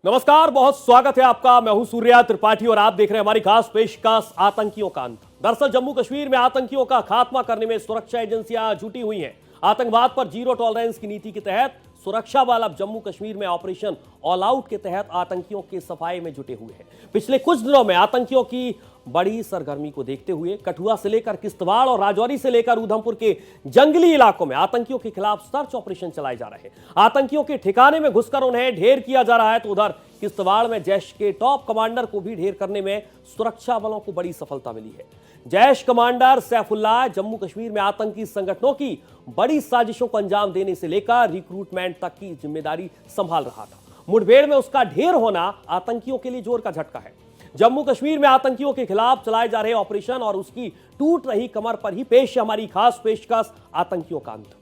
नमस्कार, बहुत स्वागत है आपका। मैं हूं सूर्या त्रिपाठी और आप देख रहे हैं हमारी खास पेशकश आतंकियों का अंत। दरअसल जम्मू कश्मीर में आतंकियों का खात्मा करने में सुरक्षा एजेंसियां जुटी हुई हैं। आतंकवाद पर जीरो टॉलरेंस की नीति के तहत सुरक्षा बल अब जम्मू कश्मीर में ऑपरेशन ऑल आउट के तहत आतंकियों के सफाये में जुटे हुए हैं। पिछले कुछ दिनों में आतंकियों की बड़ी सरगर्मी को देखते हुए कठुआ से लेकर किश्तवाड़ और राजौरी से लेकर उधमपुर के जंगली इलाकों में आतंकियों के खिलाफ सर्च ऑपरेशन चलाए जा रहे हैं। आतंकियों के ठिकाने में घुसकर उन्हें ढेर किया जा रहा है, तो उधर किश्तवाड़ में जैश के टॉप कमांडर को भी ढेर करने में सुरक्षा बलों को बड़ी सफलता मिली है। जैश कमांडर सैफुल्लाह जम्मू कश्मीर में आतंकी संगठनों की बड़ी साजिशों को अंजाम देने से लेकर रिक्रूटमेंट तक की जिम्मेदारी संभाल रहा था। मुठभेड़ में उसका ढेर होना आतंकियों के लिए जोर का झटका है। जम्मू कश्मीर में आतंकियों के खिलाफ चलाए जा रहे ऑपरेशन और उसकी टूट रही कमर पर ही पेश है हमारी खास पेशकश आतंकियों का अंत।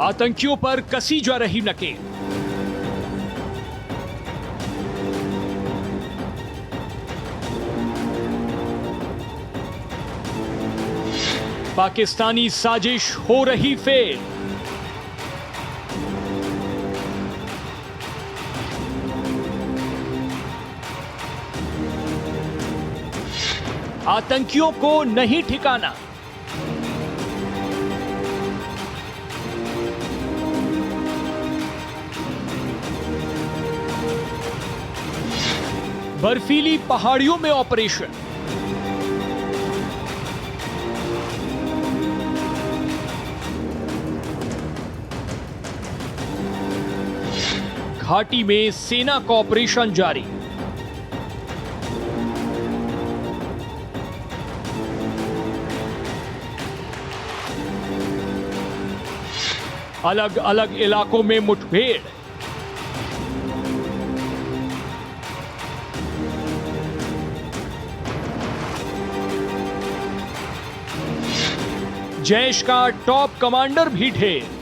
आतंकियों पर कसी जा रही नकेल। पाकिस्तानी साजिश हो रही फेल। आतंकियों को नहीं ठिकाना। बर्फीली पहाड़ियों में ऑपरेशन। घाटी में सेना का ऑपरेशन जारी। अलग अलग इलाकों में मुठभेड़। जैश का टॉप कमांडर भी ढेर।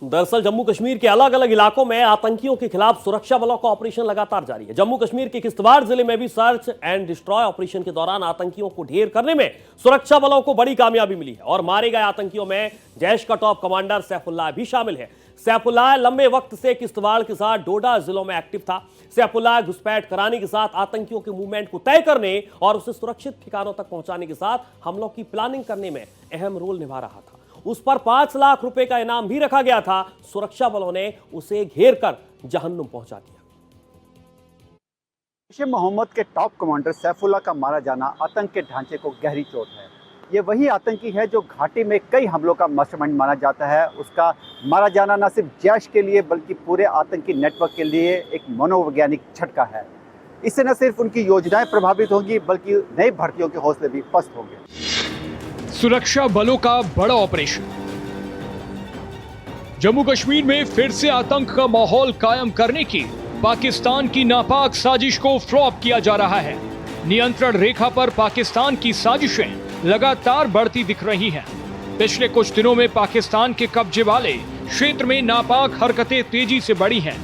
दरअसल जम्मू कश्मीर के अलग अलग इलाकों में आतंकियों के खिलाफ सुरक्षा बलों का ऑपरेशन लगातार जारी है। जम्मू कश्मीर के किश्तवाड़ जिले में भी सर्च एंड डिस्ट्रॉय ऑपरेशन के दौरान आतंकियों को ढेर करने में सुरक्षा बलों को बड़ी कामयाबी मिली है और मारे गए आतंकियों में जैश का टॉप कमांडर सैफुल्लाह भी शामिल है। सैफुल्लाह लंबे वक्त से किश्तवाड़ के साथ डोडा जिलों में एक्टिव था। सैफुल्लाह घुसपैठ कराने के साथ आतंकियों के मूवमेंट को तय करने और उसे सुरक्षित ठिकानों तक पहुंचाने के साथ हमलों की प्लानिंग करने में अहम रोल निभा रहा था। उस पर 5 लाख रुपए का इनाम भी रखा गया था। सुरक्षा बलों ने उसे घेर कर जहन्नुम पहुंचा दिया। जैश मोहम्मद के टॉप कमांडर सैफुल्लाह का मारा जाना आतंक के ढांचे को गहरी चोट है। ये वही आतंकी है जो घाटी में कई हमलों का मास्टरमाइंड माना जाता है। उसका मारा जाना न सिर्फ जैश के लिए बल्कि पूरे आतंकी नेटवर्क के लिए एक मनोवैज्ञानिक झटका है। इससे न सिर्फ उनकी योजनाएं प्रभावित होंगी बल्कि नई भर्तियों के हौसले भी पस्त होंगे। सुरक्षा बलों का बड़ा ऑपरेशन। जम्मू कश्मीर में फिर से आतंक का माहौल कायम करने की पाकिस्तान की नापाक साजिश को फ्लॉप किया जा रहा है। नियंत्रण रेखा पर पाकिस्तान की साजिशें लगातार बढ़ती दिख रही हैं। पिछले कुछ दिनों में पाकिस्तान के कब्जे वाले क्षेत्र में नापाक हरकतें तेजी से बढ़ी हैं।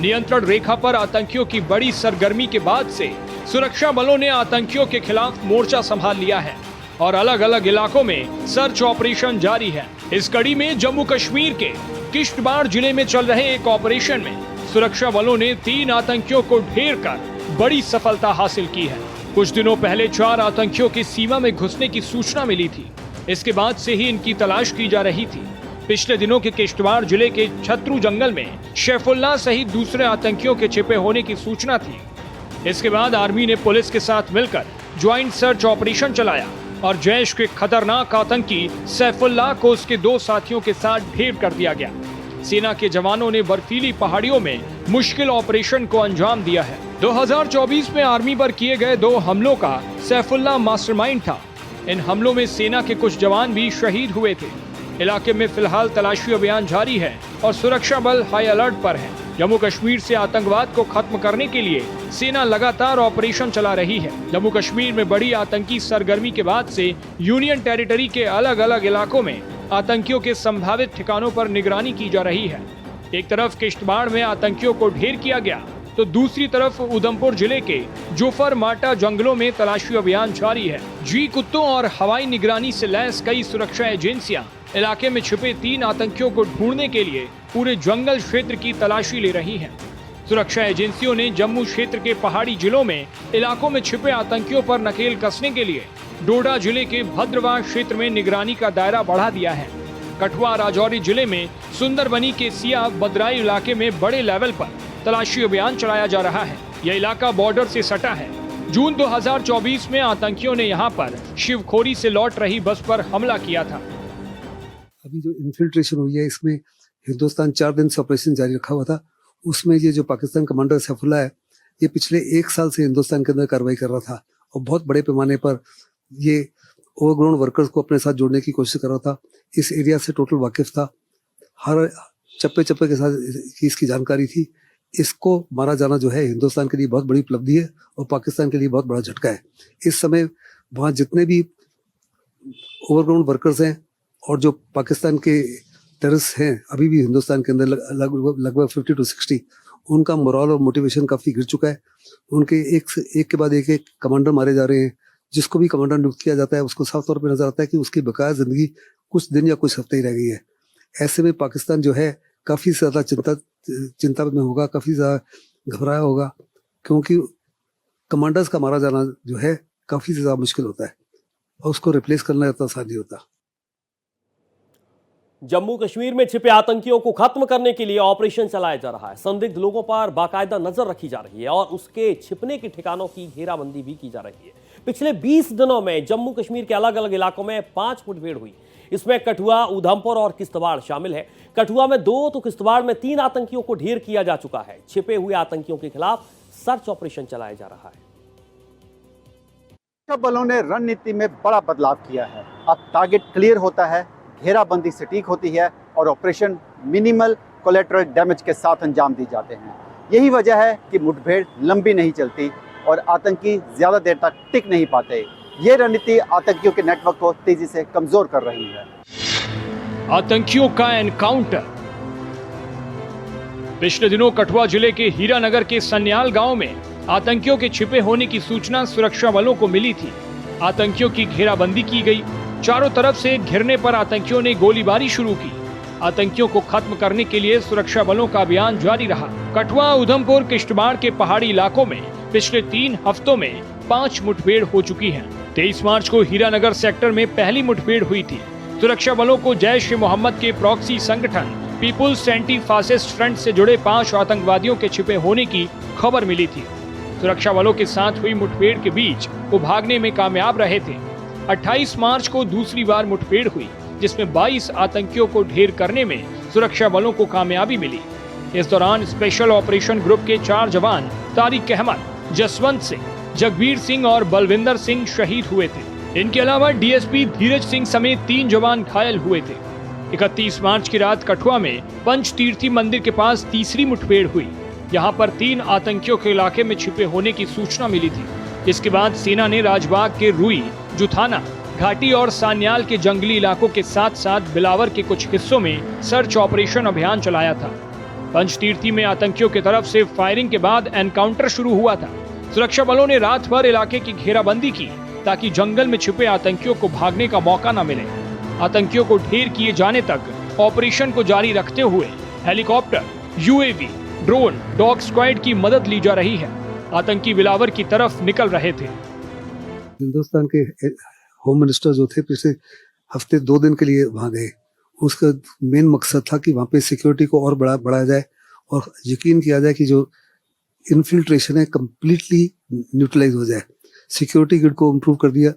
नियंत्रण रेखा पर आतंकियों की बड़ी सरगर्मी के बाद से सुरक्षा बलों ने आतंकियों के खिलाफ मोर्चा संभाल लिया है और अलग अलग इलाकों में सर्च ऑपरेशन जारी है। इस कड़ी में जम्मू कश्मीर के किश्तवाड़ जिले में चल रहे एक ऑपरेशन में सुरक्षा बलों ने 3 आतंकियों को ढेर कर बड़ी सफलता हासिल की है। कुछ दिनों पहले 4 आतंकियों की सीमा में घुसने की सूचना मिली थी। इसके बाद से ही इनकी तलाश की जा रही थी। पिछले दिनों के किश्तवाड़ जिले के छतरू जंगल में सैफुल्लाह सहित दूसरे आतंकियों के छिपे होने की सूचना थी। इसके बाद आर्मी ने पुलिस के साथ मिलकर ज्वाइंट सर्च ऑपरेशन चलाया और जैश के खतरनाक आतंकी सैफुल्लाह को उसके 2 साथियों के साथ ढेर कर दिया गया। सेना के जवानों ने बर्फीली पहाड़ियों में मुश्किल ऑपरेशन को अंजाम दिया है। 2024 में आर्मी पर किए गए 2 हमलों का सैफुल्लाह मास्टरमाइंड था। इन हमलों में सेना के कुछ जवान भी शहीद हुए थे। इलाके में फिलहाल तलाशी अभियान जारी है और सुरक्षा बल हाई अलर्ट पर है। जम्मू कश्मीर से आतंकवाद को खत्म करने के लिए सेना लगातार ऑपरेशन चला रही है। जम्मू कश्मीर में बड़ी आतंकी सरगर्मी के बाद से यूनियन टेरिटरी के अलग अलग इलाकों में आतंकियों के संभावित ठिकानों पर निगरानी की जा रही है। एक तरफ किश्तवाड़ में आतंकियों को ढेर किया गया तो दूसरी तरफ उधमपुर जिले के जोफर माटा जंगलों में तलाशी अभियान जारी है। जी कुत्तों और हवाई निगरानी से लैस कई सुरक्षा एजेंसियां इलाके में छिपे 3 आतंकियों को ढूंढने के लिए पूरे जंगल क्षेत्र की तलाशी ले रही हैं। सुरक्षा एजेंसियों ने जम्मू क्षेत्र के पहाड़ी जिलों में इलाकों में छिपे आतंकियों पर नकेल कसने के लिए डोडा जिले के भद्रवाह क्षेत्र में निगरानी का दायरा बढ़ा दिया है। कठुआ राजौरी जिले में सुंदरबनी के सिया बदराई इलाके में बड़े लेवल पर तलाशी अभियान चलाया जा रहा है। यह इलाका बॉर्डर से सटा है। जून 2024 में आतंकियों ने यहां पर शिवखोरी से लौट रही बस पर हमला किया था। अभी जो इन्फिल्ट्रेशन हुई है इसमें हिंदुस्तान 4 दिन से ऑपरेशन जारी रखा हुआ था। उसमें ये जो पाकिस्तान कमांडर सैफुल्लाह है, ये पिछले 1 साल से हिंदुस्तान के अंदर कार्रवाई कर रहा था और बहुत बड़े पैमाने पर ये ओवरग्राउंड वर्कर्स को अपने साथ जोड़ने की कोशिश कर रहा था। इस एरिया से टोटल वाकिफ था, हर चप्पे चप्पे के साथ इसकी जानकारी थी। इसको मारा जाना जो है हिंदुस्तान के लिए बहुत बड़ी उपलब्धि है और पाकिस्तान के लिए बहुत बड़ा झटका है। इस समय वहाँ जितने भी ओवरग्राउंड वर्कर्स हैं और जो पाकिस्तान के टेररिस्ट हैं अभी भी हिंदुस्तान के अंदर लगभग 50 to 60, उनका मोरल और मोटिवेशन काफ़ी गिर चुका है। उनके एक के बाद एक कमांडर मारे जा रहे हैं। जिसको भी कमांडर नियुक्त किया जाता है उसको साफ तौर पर नजर आता है कि उसकी बकाया जिंदगी कुछ दिन या कुछ हफ्ते ही रह गई है। ऐसे में पाकिस्तान जो है काफ़ी ज़्यादा चिंता में होगा, काफ़ी ज़्यादा घबराया होगा, क्योंकि कमांडर्स का मारा जाना जो है काफ़ी ज़्यादा मुश्किल होता है और उसको रिप्लेस करना इतना आसान नहीं होता। जम्मू कश्मीर में छिपे आतंकियों को खत्म करने के लिए ऑपरेशन चलाया जा रहा है। संदिग्ध लोगों पर बाकायदा नजर रखी जा रही है और उसके छिपने के ठिकानों की घेराबंदी भी की जा रही है। पिछले 20 दिनों में जम्मू कश्मीर के अलग अलग इलाकों में 5 मुठभेड़ हुई। इसमें कठुआ, उधमपुर और किश्तवाड़ शामिल है। कठुआ में 2 तो किश्तवाड़ में 3 आतंकियों को ढेर किया जा चुका है। छिपे हुए आतंकियों के खिलाफ सर्च ऑपरेशन चलाया जा रहा है। सुरक्षा बलों ने रणनीति में बड़ा बदलाव किया है। अब टारगेट क्लियर होता है, घेराबंदी सटीक होती है और ऑपरेशन मिनिमल कोलेटरल डैमेज के साथ अंजाम दी जाते हैं। यही वजह है कि मुठभेड़ लंबी नहीं चलती और आतंकी ज्यादा देर तक टिक नहीं पाते। ये रणनीति आतंकियों के नेटवर्क को तेजी से कमजोर कर रही है। आतंकियों का एनकाउंटर। पिछले दिनों कठुआ जिले के हीरानगर के सन्याल गांव में आतंकियों के छिपे होने की सूचना सुरक्षा बलों को मिली थी। आतंकियों की घेराबंदी की गई। चारों तरफ से घिरने पर आतंकियों ने गोलीबारी शुरू की। आतंकियों को खत्म करने के लिए सुरक्षा बलों का अभियान जारी रहा। कठुआ, उधमपुर, किश्तवाड़ के पहाड़ी इलाकों में पिछले 3 हफ्तों में 5 मुठभेड़ हो चुकी हैं। 23 मार्च को हीरानगर सेक्टर में पहली मुठभेड़ हुई थी। सुरक्षा बलों को जैश ए मोहम्मद के प्रॉक्सी संगठन पीपुल्स एंटी फासिस्ट फ्रंट से जुड़े 5 आतंकवादियों के छिपे होने की खबर मिली थी। सुरक्षा बलों के साथ हुई मुठभेड़ के बीच वो भागने में कामयाब रहे थे। 28 मार्च को दूसरी बार मुठभेड़ हुई, जिसमें 22 आतंकियों को ढेर करने में सुरक्षा बलों को कामयाबी मिली। इस दौरान स्पेशल ऑपरेशन ग्रुप के 4 जवान तारिक अहमद, जसवंत सिंह, जगबीर सिंह और बलविंदर सिंह शहीद हुए थे। इनके अलावा डीएसपी धीरज सिंह समेत 3 जवान घायल हुए थे। 31 मार्च की रात कठुआ में पंचतीर्थी मंदिर के पास तीसरी मुठभेड़ हुई। यहाँ पर 3 आतंकियों के इलाके में छिपे होने की सूचना मिली थी। इसके बाद सेना ने राजबाग के रुई, जुथाना, घाटी और सान्याल के जंगली इलाकों के साथ साथ बिलावर के कुछ हिस्सों में सर्च ऑपरेशन अभियान चलाया था। पंचतीर्थी में आतंकियों की तरफ से फायरिंग के बाद एनकाउंटर शुरू हुआ था। सुरक्षा बलों ने रात भर इलाके की घेराबंदी की ताकि जंगल में छिपे आतंकियों को भागने का मौका न मिले। आतंकियों को ढेर किए जाने तक ऑपरेशन को जारी रखते हुए helicopter, UAV, drone, dog squad की मदद ली जा रही है। आतंकी बिलावर की तरफ निकल रहे थे। हिंदुस्तान के होम मिनिस्टर जो थे पिछले हफ्ते 2 दिन के लिए वहाँ गए। उसका मेन मकसद था कि वहाँ पे सिक्योरिटी को और बढ़ाया जाए और यकीन किया जाए कि जो इन्फिल्ट्रेशन है कम्प्लीटली न्यूट्रलाइज हो जाए। सिक्योरिटी ग्रिड को इम्प्रूव कर दिया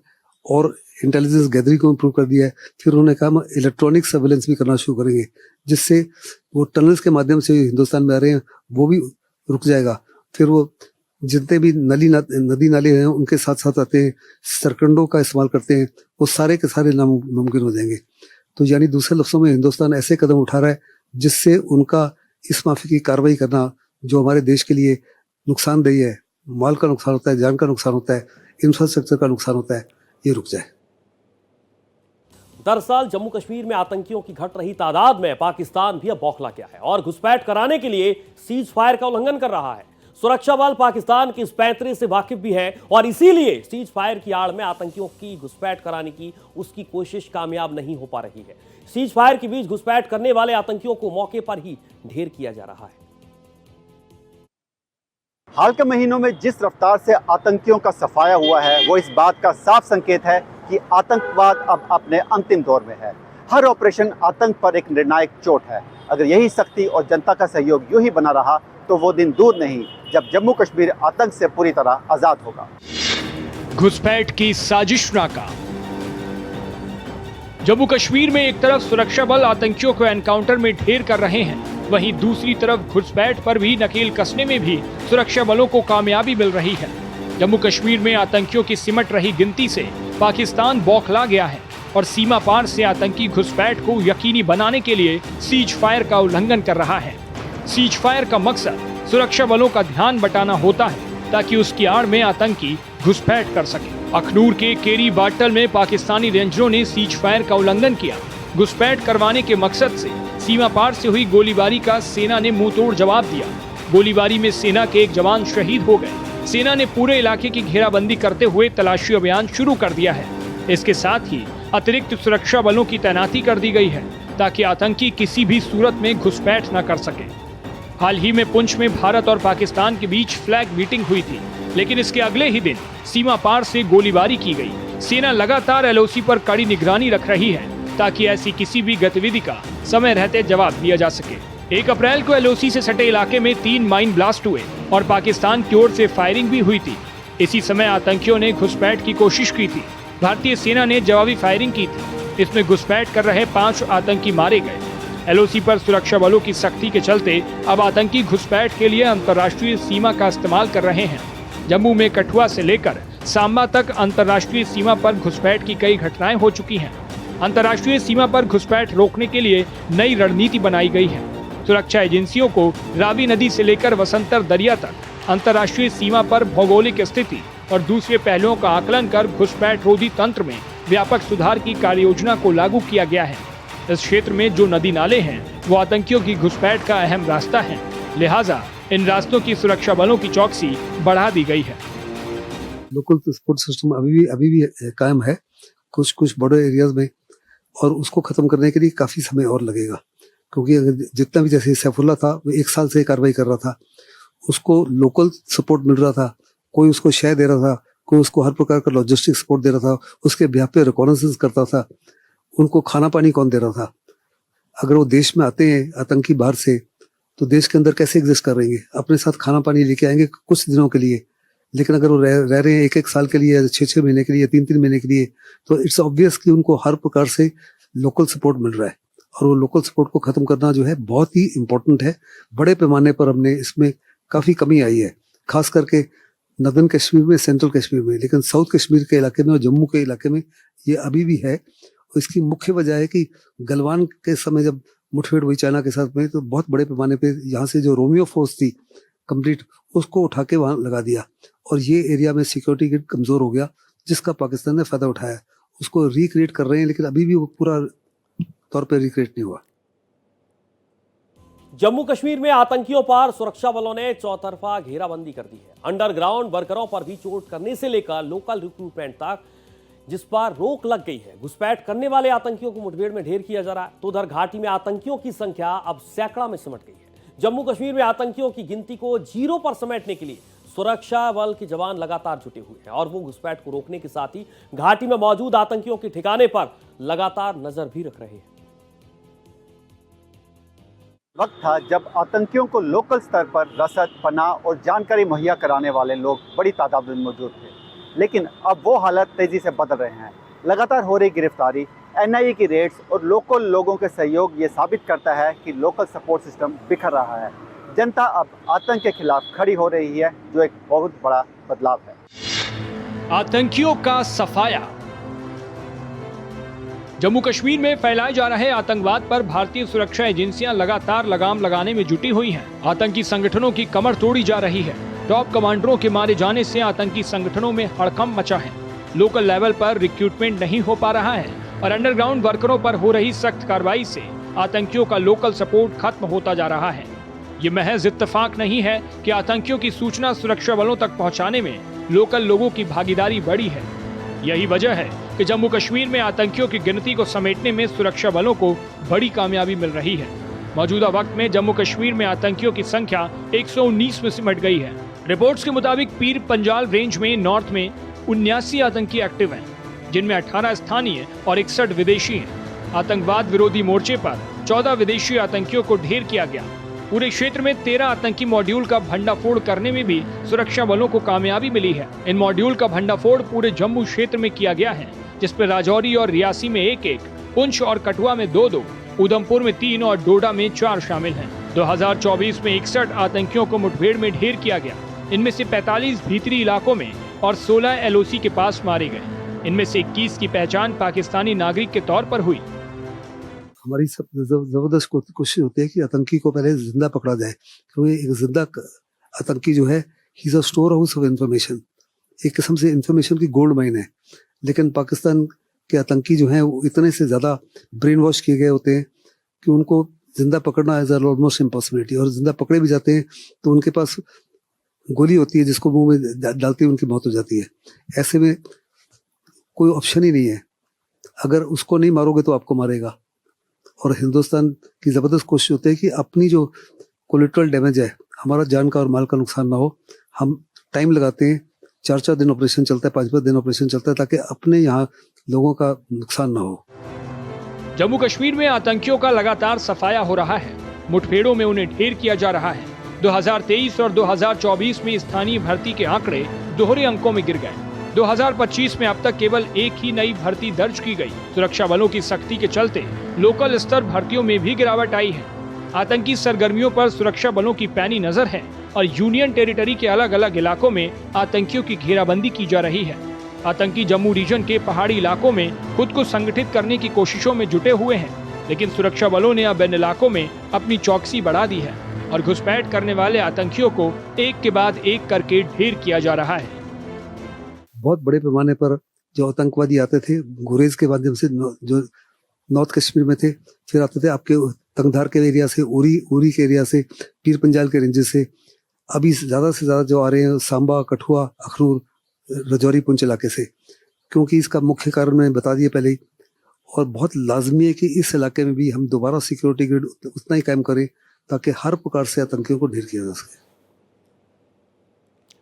और इंटेलिजेंस गैदरिंग को इम्प्रूव कर दिया है। फिर उन्होंने कहा हम इलेक्ट्रॉनिक सर्वेलेंस भी करना शुरू करेंगे, जिससे वो टनल्स के माध्यम से हिंदुस्तान में आ रहे हैं वो भी रुक जाएगा। फिर वो जितने भी नदी नाले हैं उनके साथ साथ आते हैं, सरकंडों का इस्तेमाल करते हैं, वो सारे के सारे नामुमकिन हो जाएंगे। तो यानी दूसरे लफ्ज़ों में हिंदुस्तान ऐसे कदम उठा रहा है जिससे उनका इस माफी की कार्रवाई करना जो हमारे देश के लिए नुकसानदेही है, माल का नुकसान होता है, जान का नुकसान होता है, इंफ्रास्ट्रक्चर का नुकसान होता है, ये रुक जाए। दरअसल जम्मू कश्मीर में आतंकियों की घट रही तादाद में पाकिस्तान भी अब बौखला गया है और घुसपैठ कराने के लिए सीज फायर का उल्लंघन कर रहा है। सुरक्षा बल पाकिस्तान की इस पैंतरे से वाकिफ भी है और इसीलिए सीज फायर की आड़ में आतंकियों की घुसपैठ कराने की उसकी कोशिश कामयाब नहीं हो पा रही है। सीज फायर के बीच घुसपैठ करने वाले आतंकियों को मौके पर ही ढेर किया जा रहा है। हाल के महीनों में जिस रफ्तार से आतंकियों का सफाया हुआ है वो इस बात का साफ संकेत है कि आतंकवाद अब अपने अंतिम दौर में है। हर ऑपरेशन आतंक पर एक निर्णायक चोट है। अगर यही सख्ती और जनता का सहयोग यूं ही बना रहा तो वो दिन दूर नहीं जब जम्मू कश्मीर आतंक से पूरी तरह आजाद होगा। घुसपैठ की साजिश नाकाम। जम्मू कश्मीर में एक तरफ सुरक्षा बल आतंकियों को एनकाउंटर में ढेर कर रहे हैं, वहीं दूसरी तरफ घुसपैठ पर भी नकेल कसने में भी सुरक्षा बलों को कामयाबी मिल रही है। जम्मू कश्मीर में आतंकियों की सिमट रही गिनती से पाकिस्तान बौखला गया है और सीमा पार से आतंकी घुसपैठ को यकीनी बनाने के लिए सीज फायर का उल्लंघन कर रहा है। सीज फायर का मकसद सुरक्षा बलों का ध्यान बटाना होता है ताकि उसकी आड़ में आतंकी घुसपैठ कर सके। अखनूर के केरी बाटल में पाकिस्तानी रेंजरों ने सीज फायर का उल्लंघन किया। घुसपैठ करवाने के मकसद से सीमा पार से हुई गोलीबारी का सेना ने मुंहतोड़ जवाब दिया। गोलीबारी में सेना के एक जवान शहीद हो गए। सेना ने पूरे इलाके की घेराबंदी करते हुए तलाशी अभियान शुरू कर दिया है। इसके साथ ही अतिरिक्त सुरक्षा बलों की तैनाती कर दी गई है ताकि आतंकी किसी भी सूरत में घुसपैठ न कर सके। हाल ही में पुंछ में भारत और पाकिस्तान के बीच फ्लैग मीटिंग हुई थी, लेकिन इसके अगले ही दिन सीमा पार से गोलीबारी की गई। सेना लगातार एलओसी पर कड़ी निगरानी रख रही है ताकि ऐसी किसी भी गतिविधि का समय रहते जवाब दिया जा सके। 1 अप्रैल को एलओसी से सटे इलाके में 3 माइन ब्लास्ट हुए और पाकिस्तान की ओर से फायरिंग भी हुई थी। इसी समय आतंकियों ने घुसपैठ की कोशिश की थी। भारतीय सेना ने जवाबी फायरिंग की थी। इसमें घुसपैठ कर रहे 5 आतंकी मारे गए। एलओसी पर सुरक्षा बलों की सख्ती के चलते अब आतंकी घुसपैठ के लिए अंतर्राष्ट्रीय सीमा का इस्तेमाल कर रहे हैं। जम्मू में कठुआ से लेकर सांबा तक अंतर्राष्ट्रीय सीमा पर घुसपैठ की कई घटनाएं हो चुकी हैं। अंतर्राष्ट्रीय सीमा पर घुसपैठ रोकने के लिए नई रणनीति बनाई गई है। सुरक्षा एजेंसियों को रावी नदी से लेकर वसंतर दरिया तक अंतर्राष्ट्रीय सीमा पर भौगोलिक स्थिति और दूसरे पहलुओं का आकलन कर घुसपैठ रोधी तंत्र में व्यापक सुधार की कार्ययोजना को लागू किया गया है। इस क्षेत्र में जो नदी नाले हैं वो आतंकियों की घुसपैठ का अहम रास्ता है, लिहाजा इन रास्तों की सुरक्षा बलों की चौकसी बढ़ा दी गई है। लोकल सपोर्ट सिस्टम अभी भी कायम है कुछ बड़े एरियाज में, और उसको खत्म करने के लिए काफी समय और लगेगा, क्योंकि जितना भी जैसे सैफुल्ला था वो 1 साल से कार्रवाई कर रहा था, उसको लोकल सपोर्ट मिल रहा था, कोई उसको शय दे रहा था, कोई उसको हर प्रकार का लॉजिस्टिक सपोर्ट दे रहा था, उसके बिहाफ पे रिकॉनेसेंस करता था, उनको खाना पानी कौन दे रहा था। अगर वो देश में आते हैं आतंकी बाहर से तो देश के अंदर कैसे एग्जिस्ट करेंगे, अपने साथ खाना पानी लेके आएंगे कुछ दिनों के लिए, लेकिन अगर वो रह रहे हैं 1-1 साल के लिए, 6-6 महीने के लिए, 3-3 महीने के लिए, तो इट्स ऑब्वियस कि उनको हर प्रकार से लोकल सपोर्ट मिल रहा है। और वो लोकल सपोर्ट को खत्म करना जो है बहुत ही इम्पोर्टेंट है। बड़े पैमाने पर हमने इसमें काफी कमी आई है, खास करके नदर्न कश्मीर में, सेंट्रल कश्मीर में, लेकिन साउथ कश्मीर के इलाके में और जम्मू के इलाके में ये अभी भी है। इसकी मुख्य वजह है कि गलवान के समय जब मुठभेड़ हुई चाइना के साथ में, तो बहुत बड़े पैमाने पे यहाँ से जो रोमियो फोर्स थी कंप्लीट, उसको उठा के वहां लगा दिया और ये एरिया में सिक्योरिटी गेट कमजोर हो गया, जिसका पाकिस्तान ने फायदा उठाया। उसको रिक्रिएट कर रहे हैं, लेकिन अभी भी वो पूरा तौर पे रिक्रिएट नहीं हुआ। जम्मू कश्मीर में आतंकियों पर सुरक्षा बलों ने चौतरफा घेराबंदी कर दी है। अंडरग्राउंड वर्करों पर भी चोट करने से लेकर लोकल रिक्रूटमेंट तक जिस पर रोक लग गई है। घुसपैठ करने वाले आतंकियों को मुठभेड़ में ढेर किया जा रहा है, तो उधर घाटी में आतंकियों की संख्या अब सैकड़ा में सिमट गई है। जम्मू कश्मीर में आतंकियों की गिनती को 0 पर समेटने के लिए सुरक्षा बल के जवान लगातार जुटे हुए हैं और वो घुसपैठ को रोकने के साथ ही घाटी में मौजूद आतंकियों के ठिकाने पर लगातार नजर भी रख रहे हैं। वक्त था जब आतंकियों को लोकल स्तर पर रसद, पनाह और जानकारी मुहैया कराने वाले लोग बड़ी तादाद में मौजूद थे, लेकिन अब वो हालात तेजी से बदल रहे हैं। लगातार हो रही गिरफ्तारी, एनआईए की रेड्स और लोकल लोगों के सहयोग ये साबित करता है कि लोकल सपोर्ट सिस्टम बिखर रहा है। जनता अब आतंक के खिलाफ खड़ी हो रही है, जो एक बहुत बड़ा बदलाव है। आतंकियों का सफाया। जम्मू कश्मीर में फैलाए जा रहे आतंकवाद पर भारतीय सुरक्षा एजेंसियां लगातार लगाम लगाने में जुटी हुई हैं। आतंकी संगठनों की कमर तोड़ी जा रही है। टॉप कमांडरों के मारे जाने से आतंकी संगठनों में हड़कंप मचा है। लोकल लेवल पर रिक्रूटमेंट नहीं हो पा रहा है और अंडरग्राउंड वर्करों पर हो रही सख्त कार्रवाई से आतंकियों का लोकल सपोर्ट खत्म होता जा रहा है। ये महज इत्तेफाक नहीं है कि आतंकियों की सूचना सुरक्षा बलों तक पहुंचाने में लोकल लोगों की भागीदारी बड़ी है। यही वजह है कि जम्मू कश्मीर में आतंकियों की गिनती को समेटने में सुरक्षा बलों को बड़ी कामयाबी मिल रही है। मौजूदा वक्त में जम्मू कश्मीर में आतंकियों की संख्या 119 में सिमट गई है। रिपोर्ट्स के मुताबिक पीर पंजाल रेंज में नॉर्थ में 79 आतंकी एक्टिव हैं, जिनमें 18 स्थानीय और 61 विदेशी हैं। आतंकवाद विरोधी मोर्चे पर 14 विदेशी आतंकियों को ढेर किया गया। पूरे क्षेत्र में 13 आतंकी मॉड्यूल का भंडाफोड़ करने में भी सुरक्षा बलों को कामयाबी मिली है। इन मॉड्यूल का भंडाफोड़ पूरे जम्मू क्षेत्र में किया गया है, जिसमें राजौरी और रियासी में 1-1, पुंछ और कठुआ में 2-2, उधमपुर में 3 और डोडा में 4 शामिल हैं। 2024 में 61 आतंकियों को मुठभेड़ में ढेर किया गया। इनमें से 45 भीतरी इलाकों में और 16 LOC के पास मारे गए। इनमें से 21 की पहचान पाकिस्तानी नागरिक के तौर पर हुई। हमारी सब जबरदस्त कोशिश होती है कि आतंकी को पहले जिंदा पकड़ा जाए, क्योंकि एक जिंदा आतंकी जो है he is a store house of information, एक किस्म से इंफॉर्मेशन की गोल्ड माइन है। लेकिन पाकिस्तान के आतंकी जो हैं वो इतने से ज़्यादा ब्रेन वॉश किए गए होते हैं कि उनको जिंदा पकड़ना एज ऑलमोस्ट इम्पॉसिबिलिटी, और जिंदा पकड़े भी जाते हैं तो उनके पास गोली होती है जिसको मुंह में डालते ही उनकी मौत हो जाती है। ऐसे में कोई ऑप्शन ही नहीं है, अगर उसको नहीं मारोगे तो आपको मारेगा। और हिंदुस्तान की ज़बरदस्त कोशिश होती है कि अपनी जो कोलेटरल डैमेज है, हमारा जान का और माल का नुकसान ना हो। हम टाइम लगाते हैं, 4-4 दिन ऑपरेशन चलता है, 5-5 दिन ऑपरेशन चलता है, ताकि अपने यहाँ लोगों का नुकसान ना हो। जम्मू कश्मीर में आतंकियों का लगातार सफाया हो रहा है। मुठभेड़ों में उन्हें ढेर किया जा रहा है। 2023 और 2024 में स्थानीय भर्ती के आंकड़े दोहरे अंकों में गिर गए। 2025 में अब तक केवल एक ही नई भर्ती दर्ज की गई। सुरक्षा बलों की सख्ती के चलते लोकल स्तर भर्तियों में भी गिरावट आई है। आतंकी सरगर्मियों पर सुरक्षा बलों की पैनी नजर है और यूनियन टेरिटरी के अलग अलग इलाकों में आतंकियों की घेराबंदी की जा रही है। आतंकी जम्मू रीजन के पहाड़ी इलाकों में खुद को संगठित करने की कोशिशों में जुटे हुए हैं, लेकिन सुरक्षा बलों ने अब इन इलाकों में अपनी चौकसी बढ़ा दी है और घुसपैठ करने वाले आतंकियों को एक के बाद एक करके ढेर किया जा रहा है। बहुत बड़े पैमाने पर जो आतंकवादी आते थे गुरेज के माध्यम से, जो नॉर्थ कश्मीर में थे, फिर आते थे आपके तंगधार के एरिया से, उरी के एरिया से, पीर पंजाल के रेंजेस से। अभी ज़्यादा से ज़्यादा जो आ रहे हैं सांबा, कठुआ, अखनूर, राजौरी, पुंछ इलाके से, क्योंकि इसका मुख्य कारण मैंने बता दिया पहले ही। और बहुत लाजमी है कि इस इलाके में भी हम दोबारा सिक्योरिटी ग्रिड उतना ही कायम करें ताकि हर प्रकार से आतंकियों को ढेर किया जा सके।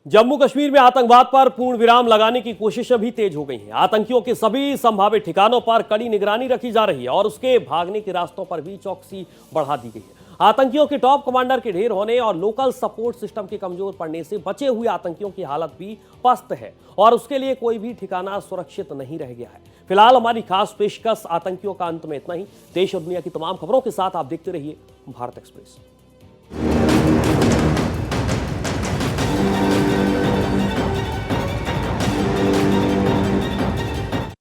जम्मू कश्मीर में आतंकवाद पर पूर्ण विराम लगाने की कोशिशें भी तेज हो गई हैं। आतंकियों के सभी संभावित ठिकानों पर कड़ी निगरानी रखी जा रही है और उसके भागने के रास्तों पर भी चौकसी बढ़ा दी गई है। आतंकियों के टॉप कमांडर के ढेर होने और लोकल सपोर्ट सिस्टम के कमजोर पड़ने से बचे हुए आतंकियों की हालत भी पस्त है और उसके लिए कोई भी ठिकाना सुरक्षित नहीं रह गया है। फिलहाल हमारी खास पेशकश आतंकियों का अंत में इतना ही। देश और दुनिया की तमाम खबरों के साथ आप देखते रहिए भारत एक्सप्रेस।